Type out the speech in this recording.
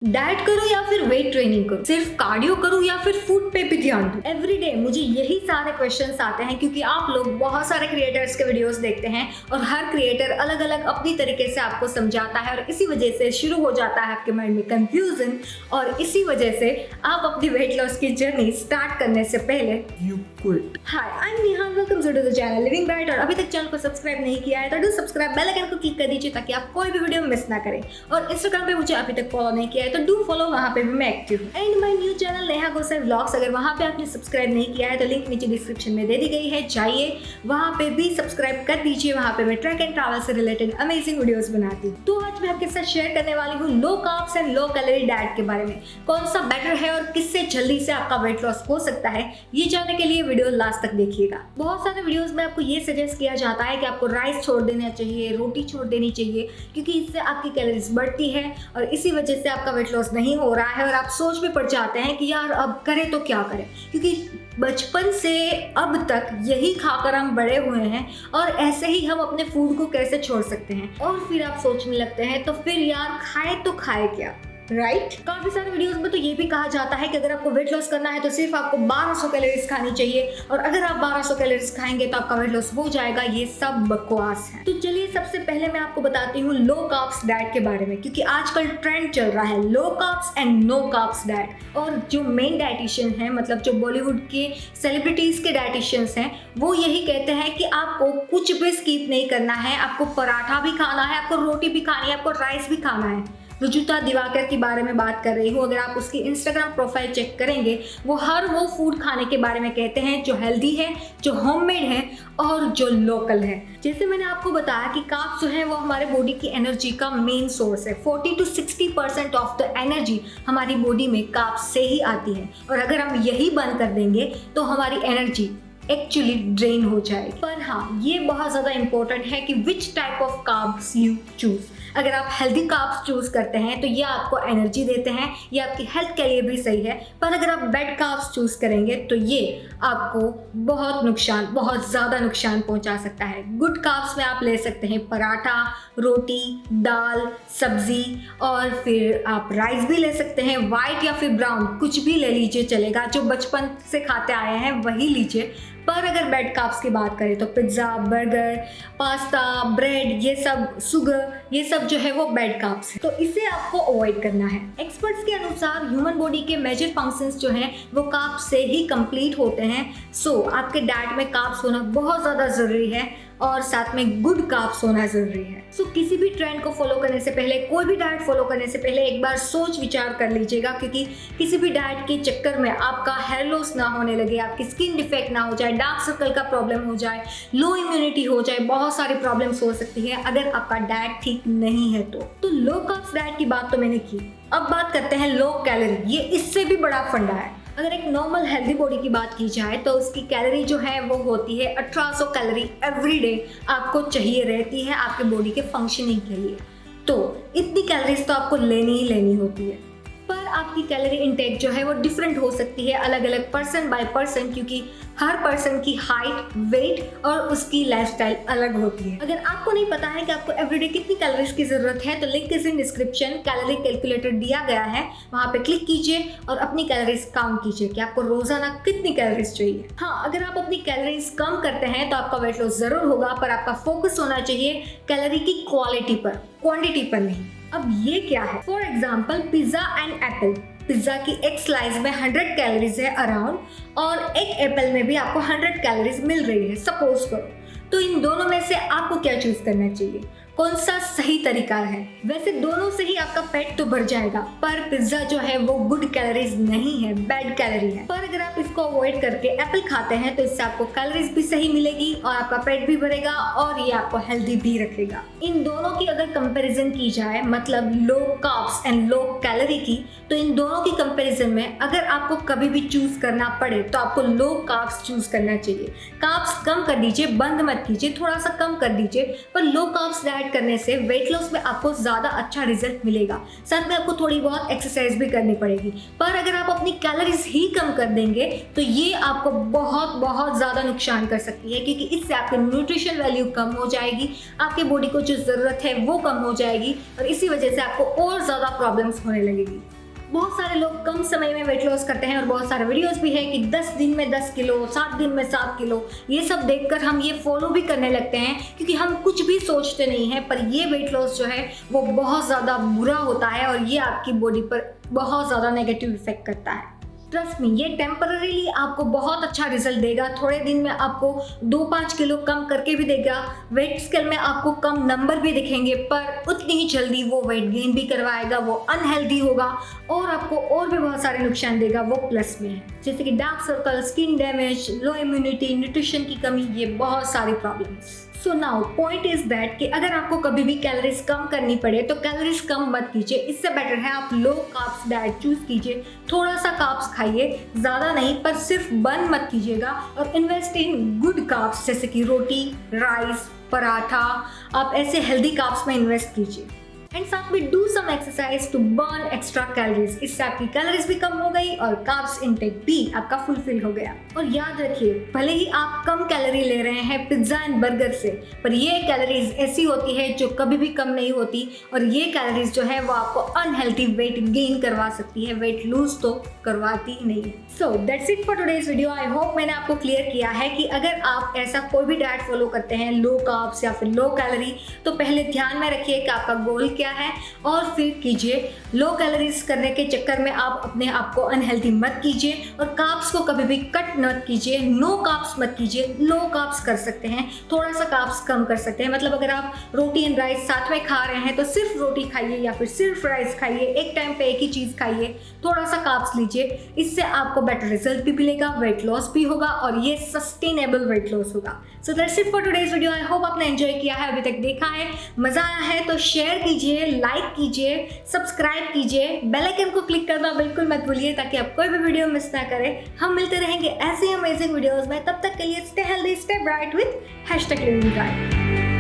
Diet करूं या फिर वेट ट्रेनिंग करूं, सिर्फ कार्डियो करूं या फिर फूड पे भी ध्यान दूं। एवरीडे मुझे यही सारे क्वेश्चंस आते हैं क्योंकि आप लोग बहुत सारे क्रिएटर्स के वीडियोस देखते हैं और हर क्रिएटर अलग अलग अपनी तरीके से आपको समझाता है और इसी वजह से शुरू हो जाता है आपके माइंड में कंफ्यूजन और इसी वजह से आप अपनी वेट लॉस की जर्नी स्टार्ट करने से पहले you quit. Hi, I am Nihal, welcome to the channel living bright. और अभी तक चैनल को सब्सक्राइब नहीं किया है तो डू सब्सक्राइब, बेल आइकन को क्लिक कर दीजिए ताकि आप कोई भी वीडियो मिस ना करें। और इंस्टाग्राम पे मुझे अभी तक फॉलो नहीं किया है तो डू फॉलो, वहां पे भी मैं एक्टिव हूं। And my new channel Neha Gosai vlogs, अगर वहां पे आपने सब्सक्राइब नहीं किया है तो लिंक नीचे डिस्क्रिप्शन में दे दी गई है, जाइए वहां पे भी सब्सक्राइब कर दीजिए। वहां पे मैं ट्रैक एंड ट्रैवल से रिलेटेड अमेजिंग वीडियोस बनाती हूं। तो आज मैं आपके साथ शेयर करने वाली हूँ लो carbs and low calorie diet के बारे में। कौन सा बेटर है और किससे जल्दी से आपका वेट लॉस हो सकता है, ये जानने के लिए वीडियो लास्ट तक देखिएगा। बहुत सारे वीडियोस में आपको ये सजेस्ट किया जाता है कि आपको राइस छोड़ देना चाहिए, रोटी छोड़ देनी चाहिए, क्योंकि इससे आपकी कैलोरीज बढ़ती है और इसी वजह से आपका वेट लॉस नहीं हो रहा है। और आप सोच में पड़ जाते हैं कि यार अब करें तो क्या करें, क्योंकि बचपन से अब तक यही खाकर हम बड़े हुए हैं और ऐसे ही हम अपने फूड को कैसे छोड़ सकते हैं। और फिर आप सोचने लगते हैं तो फिर यार खाए तो खाए क्या, राइट? काफी सारे वीडियोस में तो ये भी कहा जाता है कि अगर आपको वेट लॉस करना है तो सिर्फ आपको 1200 कैलोरीज खानी चाहिए और अगर आप 1200 कैलोरीज खाएंगे तो आपका वेट लॉस हो जाएगा। ये सब बकवास है। तो चलिए सबसे पहले मैं आपको बताती हूँ लो कार्ब्स डाइट के बारे में, क्योंकि आजकल ट्रेंड चल रहा है low carbs and no carbs diet. और जो मेन डाइटिशियन है, मतलब जो बॉलीवुड के सेलिब्रिटीज के डाइटिशियंस हैं, वो यही कहते हैं कि आपको कुछ भी स्किप नहीं करना है। आपको पराठा भी खाना है, आपको रोटी भी खानी है, आपको राइस भी खाना है। रुजुता दिवाकर के बारे में बात कर रही हूँ। अगर आप उसकी इंस्टाग्राम प्रोफाइल चेक करेंगे, वो हर वो फूड खाने के बारे में कहते हैं जो हेल्दी है, जो होममेड है और जो लोकल है। जैसे मैंने आपको बताया कि कार्ब्स जो है वो हमारे बॉडी की एनर्जी का मेन सोर्स है। 40 to 60% ऑफ द एनर्जी हमारी बॉडी में कार्ब्स से ही आती है और अगर हम यही बंद कर देंगे तो हमारी एनर्जी एक्चुअली ड्रेन हो जाएगी। पर हाँ, ये बहुत ज़्यादा इंपॉर्टेंट है कि which type of carbs you choose. अगर आप हेल्दी कार्ब्स चूज करते हैं तो ये आपको एनर्जी देते हैं, ये आपकी हेल्थ के लिए भी सही है। पर अगर आप बैड कार्ब्स चूज करेंगे तो ये आपको बहुत ज़्यादा नुकसान पहुंचा सकता है। गुड कार्ब्स में आप ले सकते हैं पराठा, रोटी, दाल, सब्जी और फिर आप राइस भी ले सकते हैं। वाइट या फिर ब्राउन कुछ भी ले लीजिए, चलेगा। जो बचपन से खाते आए हैं वही लीजिए। पर अगर बैड कार्ब्स की बात करें तो पिज्ज़ा, बर्गर, पास्ता, ब्रेड, ये सब शुगर, ये सब जो है वो बैड कार्ब्स है, तो इसे आपको अवॉइड करना है। एक्सपर्ट्स के अनुसार ह्यूमन बॉडी के मेजर फंक्शंस जो हैं वो कार्ब्स से ही कंप्लीट होते हैं। सो आपके डाइट में कार्ब्स होना बहुत ज़्यादा ज़रूरी है और साथ में गुड कार्ब्स होना ज़रूरी है। सो किसी भी ट्रेंड को फॉलो करने से पहले, कोई भी डाइट फॉलो करने से पहले एक बार सोच विचार कर लीजिएगा, क्योंकि किसी भी डाइट के चक्कर में आपका हेयर लॉस ना होने लगे, आपकी स्किन डिफेक्ट ना हो जाए, डार्क सर्कल का प्रॉब्लम हो जाए, लो इम्यूनिटी हो जाए, बहुत सारी प्रॉब्लम्स हो सकती है अगर आपका डाइट ठीक नहीं है। तो लो कार्ब्स डाइट की बात तो मैंने की, अब बात करते हैं लो कैलोरी। ये इससे भी बड़ा फंडा है। अगर एक नॉर्मल हेल्दी बॉडी की बात की जाए तो उसकी कैलोरी जो है वो होती है 1800 कैलोरी एवरी डे आपको चाहिए रहती है आपके बॉडी के फंक्शनिंग के लिए। तो इतनी कैलोरीज तो आपको लेनी ही लेनी होती है। पर आपकी कैलोरी इंटेक जो है वो डिफरेंट हो सकती है अलग अलग पर्सन बाय पर्सन, क्योंकि हर पर्सन की हाइट, वेट और उसकी लाइफस्टाइल अलग होती है। अगर आपको नहीं पता है कि आपको एवरीडे कितनी कैलोरीज की जरूरत है तो link is in description. Calorie calculator दिया गया है, वहां पे क्लिक कीजिए और अपनी कैलोरीज काउंट कीजिए कि आपको रोजाना कितनी कैलोरीज चाहिए। हाँ, अगर आप अपनी कैलोरीज कम करते हैं तो आपका वेट लॉस जरूर होगा, पर आपका फोकस होना चाहिए कैलोरी की क्वालिटी पर, क्वांटिटी पर नहीं। अब ये क्या है? For example pizza and Apple. Pizza की एक स्लाइस में 100 कैलोरीज है अराउंड और एक एप्पल में भी आपको 100 कैलोरीज मिल रही है, सपोज करो। तो इन दोनों में से आपको क्या चूज करना चाहिए? कौन सा सही तरीका है? वैसे दोनों से ही आपका पेट तो भर जाएगा, पर पिज्जा जो है वो गुड कैलोरीज नहीं है, बैड कैलोरी है। पर अगर आप इसको अवॉइड करके एप्पल खाते हैं तो इससे आपको कैलोरीज भी सही मिलेगी और आपका पेट भी भरेगा और ये आपको हेल्दी भी रखेगा। इन दोनों की अगर कंपैरिजन की जाए, मतलब लो कार्ब्स एंड लो कैलोरी की, तो इन दोनों की कंपैरिजन में अगर आपको कभी भी चूज करना पड़े तो आपको लो कार्ब्स चूज करना चाहिए। कार्ब्स कम कर दीजिए, बंद मत कीजिए, थोड़ा सा कम कर दीजिए, पर लो कार्ब्स डाइट ऐड करने से वेट लॉस में आपको ज़्यादा अच्छा रिजल्ट मिलेगा। साथ में आपको थोड़ी बहुत एक्सरसाइज भी करनी पड़ेगी। पर अगर आप अपनी कैलोरीज ही कम कर देंगे तो ये आपको बहुत बहुत ज़्यादा नुकसान कर सकती है, क्योंकि इससे आपकी न्यूट्रिशन वैल्यू कम हो जाएगी, आपके बॉडी को जो ज़रूरत है वो कम हो जाएगी और इसी वजह से आपको और ज़्यादा प्रॉब्लम्स होने लगेगी। बहुत सारे लोग कम समय में वेट लॉस करते हैं और बहुत सारे वीडियोस भी है कि 10 दिन में 10 किलो, 7 दिन में 7 किलो, ये सब देखकर हम ये फॉलो भी करने लगते हैं क्योंकि हम कुछ भी सोचते नहीं हैं। पर ये वेट लॉस जो है वो बहुत ज़्यादा बुरा होता है और ये आपकी बॉडी पर बहुत ज़्यादा नेगेटिव इफेक्ट करता है। ट्रस्ट मी, ये टेम्पररीली आपको बहुत अच्छा रिजल्ट देगा। थोड़े दिन में आपको 2-5 किलो कम करके भी देगा। वेट स्केल में आपको कम नंबर भी दिखेंगे, पर उतनी ही जल्दी वो वेट गेन भी करवाएगा, वो अनहेल्दी होगा और आपको और भी बहुत सारे नुकसान देगा। वो प्लस में है, जैसे कि डार्क सर्कल, स्किन डैमेज, लो इम्यूनिटी, न्यूट्रिशन की कमी, ये बहुत सारी problems. So now point is that कि अगर आपको कभी भी कैलोरीज कम करनी पड़े तो कैलोरीज कम मत कीजिए। इससे बेटर है आप लो कार्ब्स डाइट चूज कीजिए। थोड़ा सा कार्ब्स खाइए, ज़्यादा नहीं, पर सिर्फ बर्न मत कीजिएगा और इन्वेस्ट इन गुड कार्ब्स जैसे कि रोटी, राइस, पराठा। आप ऐसे हेल्दी कार्ब्स में इन्वेस्ट कीजिए एंड साथ में do some exercise to burn extra calories. इससे आपकी कैलोरीज भी कम हो गई और कार्ब्स इनटेक भी आपका फुलफिल हो गया। और याद रखिए, भले ही आप कम कैलोरी ले रहे हैं पिज्जा एंड बर्गर से, पर ये कैलोरीज ऐसी होती है जो कभी भी कम नहीं होती और ये कैलोरीज जो है वो आपको अनहेल्दी वेट गेन करवा सकती है, वेट लूज तो करवाती नहीं है। So that's it for today's video. I hope मैंने आपको क्लियर किया है कि अगर आप ऐसा कोई भी डाइट फॉलो करते हैं, लो कार्ब्स या फिर लो कैलोरी, तो पहले ध्यान में रखिए कि आपका गोल क्या है और फिर कीजिए। लो कैलोरीज करने के चक्कर में आप अपने आप को अनहेल्दी मत कीजिए और कार्ब्स को कभी भी कट मत कीजिए। नो कार्ब्स मत कीजिए, लो कार्ब्स कर सकते हैं, थोड़ा सा कार्ब्स कम कर सकते हैं। मतलब अगर आप रोटी एंड राइस साथ में खा रहे हैं तो सिर्फ रोटी खाइए या फिर सिर्फ राइस खाइए, एक टाइम पे एक ही चीज़ खाइए, थोड़ा सा कार्ब्स लीजिए। इससे आपको बेटर रिजल्ट भी मिलेगा, वेट लॉस भी होगा और ये सस्टेनेबल वेट लॉस होगा। So that's it for today's video. I hope आपने एंजॉय किया है, अभी तक देखा है, मजा आया है तो शेयर कीजिए, लाइक कीजिए, सब्सक्राइब कीजिए, बेल आइकन को क्लिक करना बिल्कुल मत भूलिए ताकि आप कोई भी वीडियो मिस ना करें। हम मिलते रहेंगे ऐसे अमेजिंग वीडियोस में। तब तक के लिए stay healthy, stay bright with #livingbright।